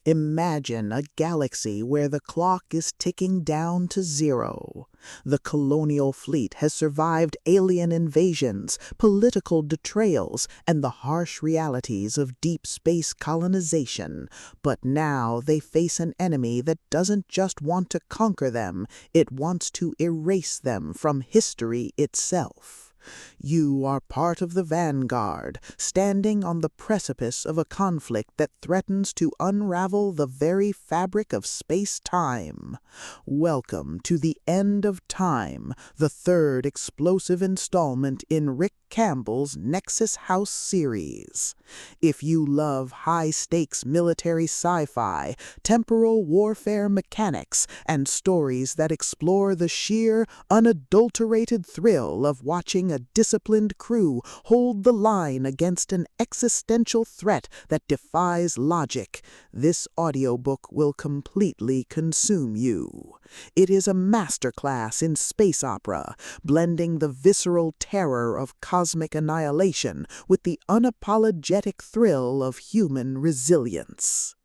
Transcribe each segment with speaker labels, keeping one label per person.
Speaker 1: Imagine a galaxy where the clock is ticking down to zero. The colonial fleet has survived alien invasions, political betrayals, and the harsh realities of deep space colonization. But now they face an enemy that doesn't just want to conquer them, it wants to erase them from history itself. You are part of the vanguard, standing on the precipice of a conflict that threatens to unravel the very fabric of space-time. Welcome to The End of Time, the third explosive installment in Rick Campbell's Nexus House series. If you love high-stakes military sci-fi, temporal warfare mechanics, and stories that explore the sheer, unadulterated thrill of watching a disciplined crew hold the line against an existential threat that defies logic, this audiobook will completely consume you. It is a masterclass in space opera, blending the visceral terror of cosmic annihilation with the unapologetic thrill of human resilience.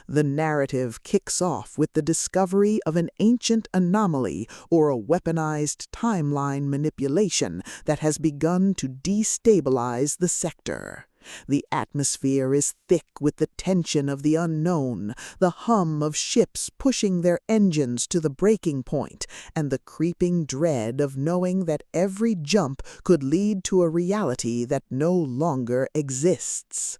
Speaker 1: The narrative kicks off with the discovery of an ancient anomaly or a weaponized timeline manipulation that has begun to destabilize the sector. The atmosphere is thick with the tension of the unknown, the hum of ships pushing their engines to the breaking point, and the creeping dread of knowing that every jump could lead to a reality that no longer exists.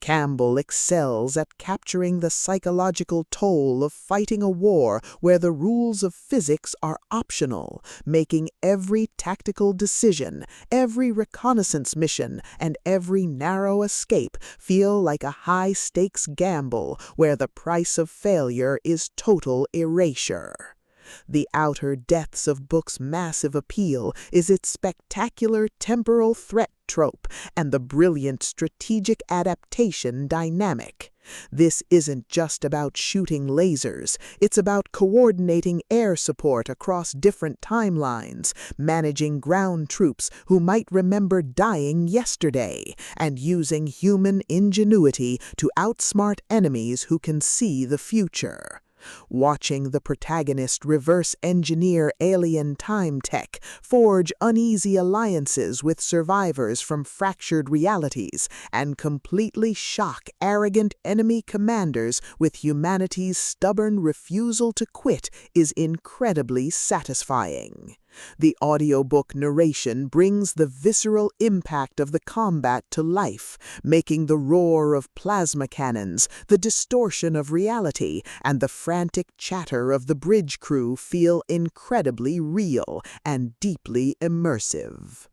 Speaker 1: Campbell excels at capturing the psychological toll of fighting a war where the rules of physics are optional, making every tactical decision, every reconnaissance mission, and every narrow escape feel like a high-stakes gamble where the price of failure is total erasure. The outer depths of Book's massive appeal is its spectacular temporal threat trope and the brilliant strategic adaptation dynamic. This isn't just about shooting lasers, it's about coordinating air support across different timelines, managing ground troops who might remember dying yesterday, and using human ingenuity to outsmart enemies who can see the future. Watching the protagonist reverse-engineer alien time tech, forge uneasy alliances with survivors from fractured realities, and completely shock arrogant enemy commanders with humanity's stubborn refusal to quit is incredibly satisfying. The audiobook narration brings the visceral impact of the combat to life, making the roar of plasma cannons, the distortion of reality, and the frantic chatter of the bridge crew feel incredibly real and deeply immersive.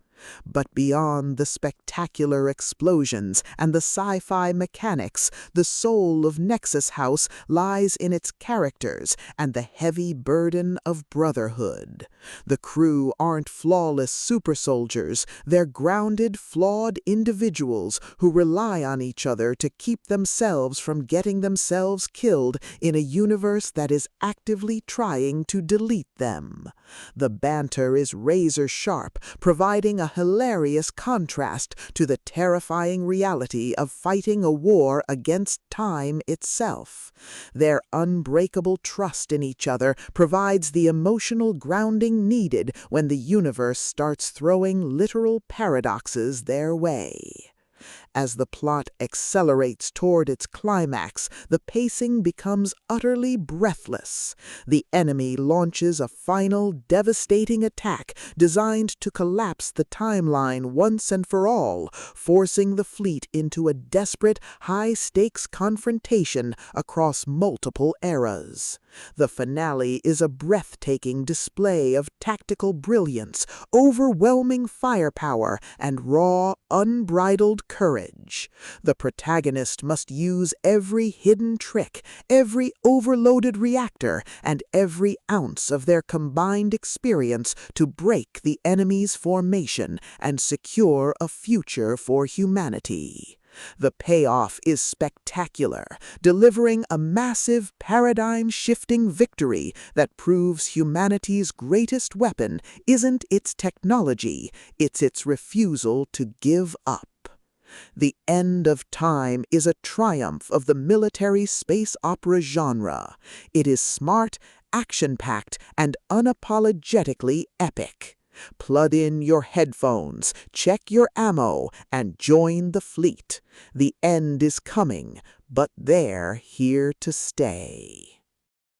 Speaker 1: But beyond the spectacular explosions and the sci-fi mechanics, the soul of Nexus House lies in its characters and the heavy burden of brotherhood. The crew aren't flawless super soldiers, they're grounded, flawed individuals who rely on each other to keep themselves from getting themselves killed in a universe that is actively trying to delete them. The banter is razor-sharp, providing a hilarious contrast to the terrifying reality of fighting a war against time itself. Their unbreakable trust in each other provides the emotional grounding needed when the universe starts throwing literal paradoxes their way. As the plot accelerates toward its climax, the pacing becomes utterly breathless. The enemy launches a final, devastating attack designed to collapse the timeline once and for all, forcing the fleet into a desperate, high-stakes confrontation across multiple eras. The finale is a breathtaking display of tactical brilliance, overwhelming firepower, and raw, unbridled courage. The protagonist must use every hidden trick, every overloaded reactor, and every ounce of their combined experience to break the enemy's formation and secure a future for humanity. The payoff is spectacular, delivering a massive, paradigm-shifting victory that proves humanity's greatest weapon isn't its technology, it's its refusal to give up. The End of Time is a triumph of the military space opera genre. It is smart, action-packed, and unapologetically epic. Plug in your headphones, check your ammo, and join the fleet. The end is coming, but they're here to stay.